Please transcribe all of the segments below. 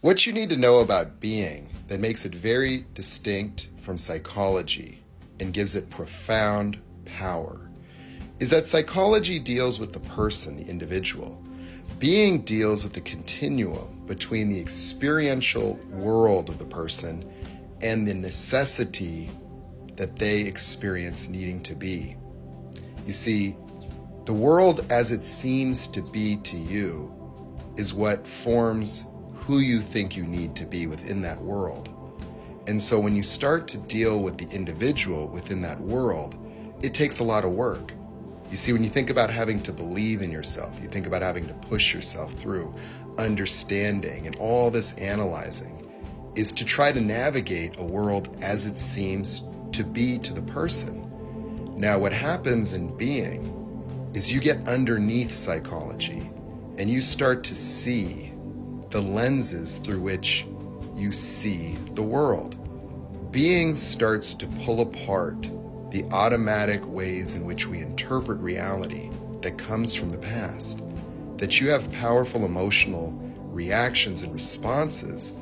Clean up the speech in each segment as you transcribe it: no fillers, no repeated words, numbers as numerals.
What you need to know about being that makes it very distinct from psychology and gives it profound power is that psychology deals with the person, the individual. Being deals with the continuum between the experiential world of the person and the necessity that they experience needing to be. You see, the world as it seems to be to you is what forms who you think you need to be within that world. And so when you start to deal with the individual within that world, it takes a lot of work. You see, when you think about having to believe in yourself, you think about having to push yourself through understanding and all this analyzing is to try to navigate a world as it seems to be to the person. Now, what happens in being is you get underneath psychology and you start to see the lenses through which you see the world. Being starts to pull apart the automatic ways in which we interpret reality that comes from the past, that you have powerful emotional reactions and responses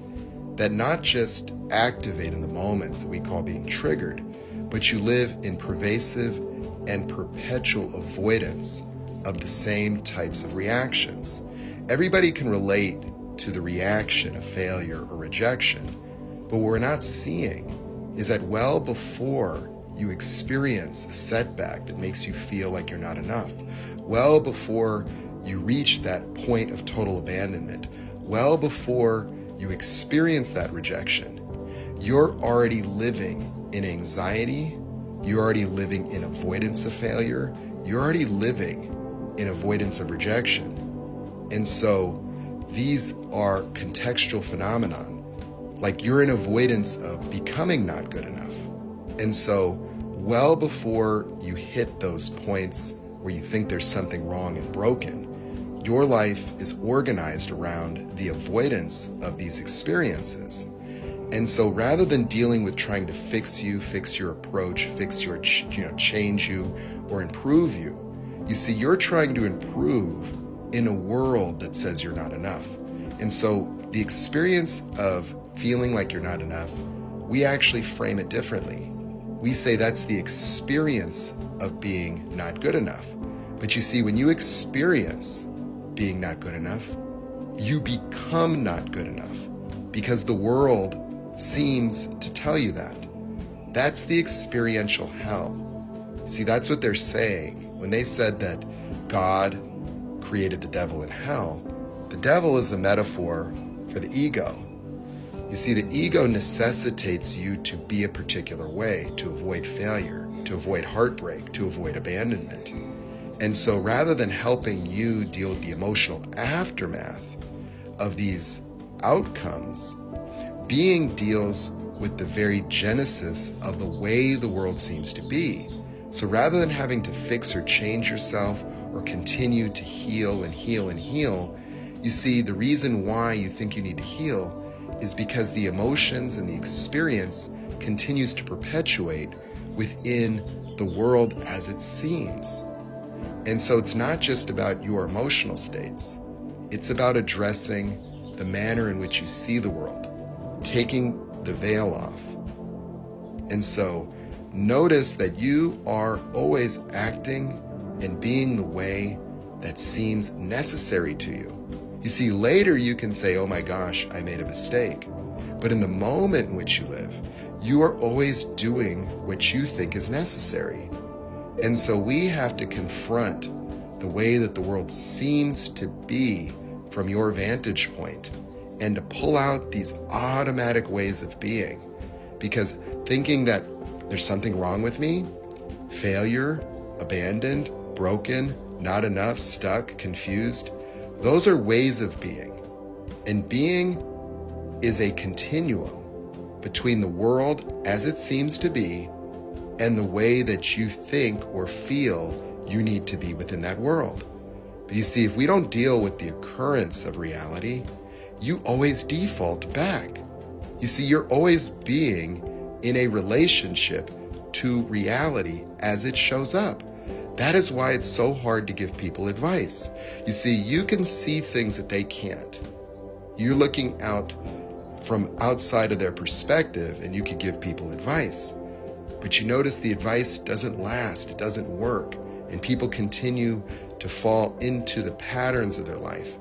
that not just activate in the moments that we call being triggered, but you live in pervasive and perpetual avoidance of the same types of reactions. Everybody can relate to the reaction of failure or rejection, but what we're not seeing is that well before you experience a setback that makes you feel like you're not enough, well before you reach that point of total abandonment, well before you experience that rejection, you're already living in anxiety, you're already living in avoidance of failure, you're already living in avoidance of rejection. And so these are contextual phenomenon, like you're in avoidance of becoming not good enough. And so well before you hit those points where you think there's something wrong and broken, your life is organized around the avoidance of these experiences. And so rather than dealing with trying to fix you, fix your approach, fix your, change you or improve you, you see, you're trying to improve in a world that says you're not enough. And so the experience of feeling like you're not enough, we actually frame it differently. We say that's the experience of being not good enough. But you see, when you experience being not good enough, you become not good enough because the world seems to tell you that. That's the experiential hell. See, that's what they're saying. When they said that God created the devil in hell, the devil is the metaphor for the ego. You see, the ego necessitates you to be a particular way, to avoid failure, to avoid heartbreak, to avoid abandonment. And so rather than helping you deal with the emotional aftermath of these outcomes, being deals with the very genesis of the way the world seems to be. So rather than having to fix or change yourself or continue to heal and heal and heal, you see, the reason why you think you need to heal is because the emotions and the experience continues to perpetuate within the world as it seems. And so it's not just about your emotional states. It's about addressing the manner in which you see the world, taking the veil off. And so notice that you are always acting and being the way that seems necessary to you. You see, later you can say, oh my gosh, I made a mistake. But in the moment in which you live, you are always doing what you think is necessary. And so we have to confront the way that the world seems to be from your vantage point and to pull out these automatic ways of being. Because thinking that there's something wrong with me, failure, abandoned, broken, not enough, stuck, confused, those are ways of being. And being is a continuum between the world as it seems to be and the way that you think or feel you need to be within that world. But you see, if we don't deal with the occurrence of reality, you always default back. You see, you're always being in a relationship to reality as it shows up. That is why it's so hard to give people advice. You see, you can see things that they can't. You're looking out from outside of their perspective, and you could give people advice. But you notice the advice doesn't last, it doesn't work, and people continue to fall into the patterns of their life.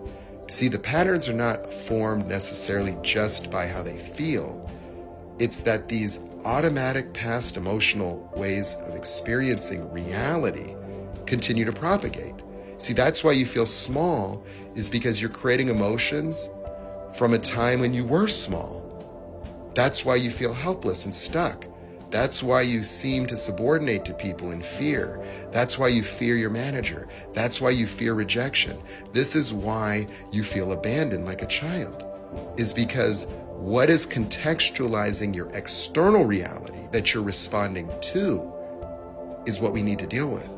See, the patterns are not formed necessarily just by how they feel. It's that these automatic past emotional ways of experiencing reality continue to propagate. See, that's why you feel small, is because you're creating emotions from a time when you were small. That's why you feel helpless and stuck. That's why you seem to subordinate to people in fear. That's why you fear your manager. That's why you fear rejection. This is why you feel abandoned like a child, is because what is contextualizing your external reality that you're responding to is what we need to deal with.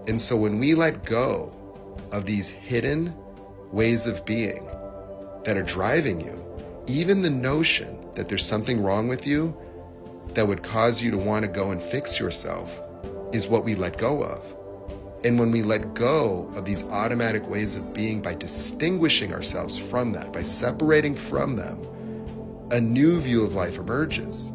And so when we let go of these hidden ways of being that are driving you, even the notion that there's something wrong with you that would cause you to want to go and fix yourself is what we let go of. And when we let go of these automatic ways of being by distinguishing ourselves from that, by separating from them, a new view of life emerges.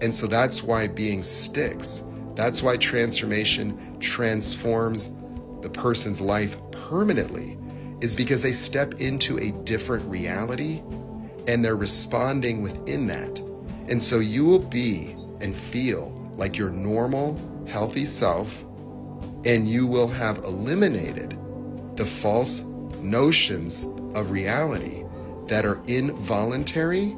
And so that's why being sticks. That's why transformation transforms the person's life permanently, is because they step into a different reality and they're responding within that. And so you will be and feel like your normal, healthy self, and you will have eliminated the false notions of reality that are involuntary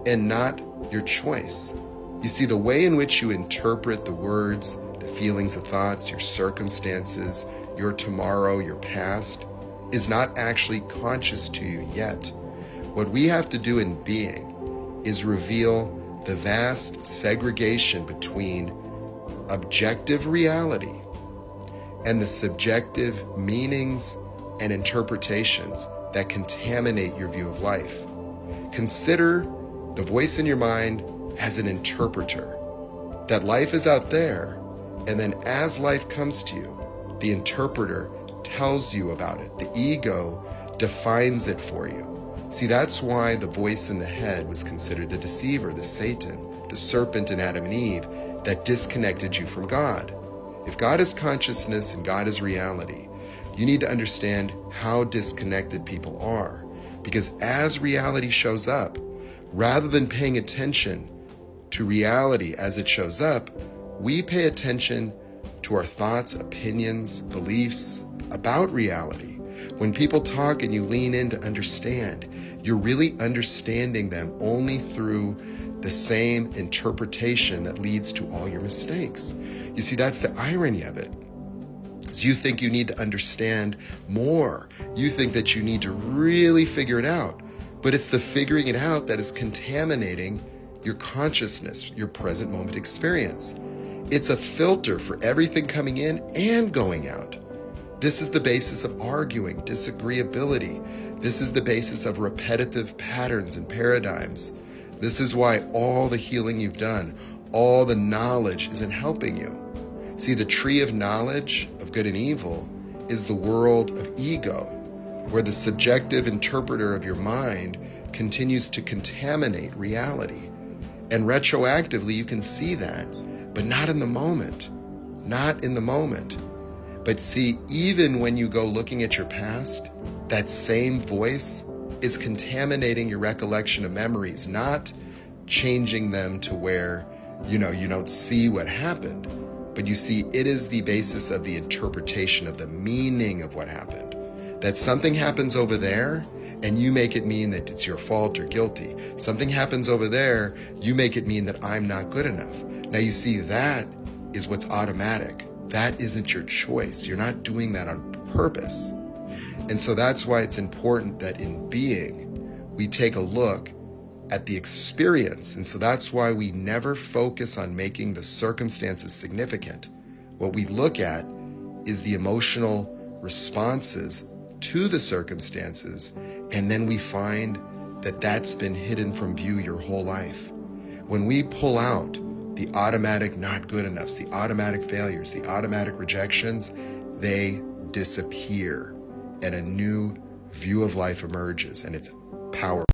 and not your choice. You see, the way in which you interpret the words, the feelings, the thoughts, your circumstances, your tomorrow, your past, is not actually conscious to you yet. What we have to do in being is reveal the vast segregation between objective reality and the subjective meanings and interpretations that contaminate your view of life. Consider the voice in your mind as an interpreter, that life is out there, and then as life comes to you, the interpreter tells you about it. The ego defines it for you. See, that's why the voice in the head was considered the deceiver, the Satan, the serpent in Adam and Eve, that disconnected you from God. If God is consciousness and God is reality, you need to understand how disconnected people are. Because as reality shows up, rather than paying attention to reality as it shows up, we pay attention to our thoughts, opinions, beliefs about reality. When people talk and you lean in to understand, you're really understanding them only through the same interpretation that leads to all your mistakes. You see, that's the irony of it. So you think you need to understand more. You think that you need to really figure it out. But it's the figuring it out that is contaminating your consciousness, your present moment experience. It's a filter for everything coming in and going out. This is the basis of arguing, disagreeability. This is the basis of repetitive patterns and paradigms. This is why all the healing you've done, all the knowledge isn't helping you. See, the tree of knowledge of good and evil is the world of ego, where the subjective interpreter of your mind continues to contaminate reality. And retroactively, you can see that, but not in the moment. Not in the moment. But see, even when you go looking at your past, that same voice is contaminating your recollection of memories, not changing them to where, you don't see what happened. But you see, it is the basis of the interpretation of the meaning of what happened. That something happens over there, and you make it mean that it's your fault or guilty. Something happens over there, you make it mean that I'm not good enough. Now you see, that is what's automatic. That isn't your choice. You're not doing that on purpose. And so that's why it's important that in being, we take a look at the experience. And so that's why we never focus on making the circumstances significant. What we look at is the emotional responses to the circumstances, and then we find that that's been hidden from view your whole life. When we pull out the automatic not good enoughs, the automatic failures, the automatic rejections, they disappear, and a new view of life emerges, and it's power.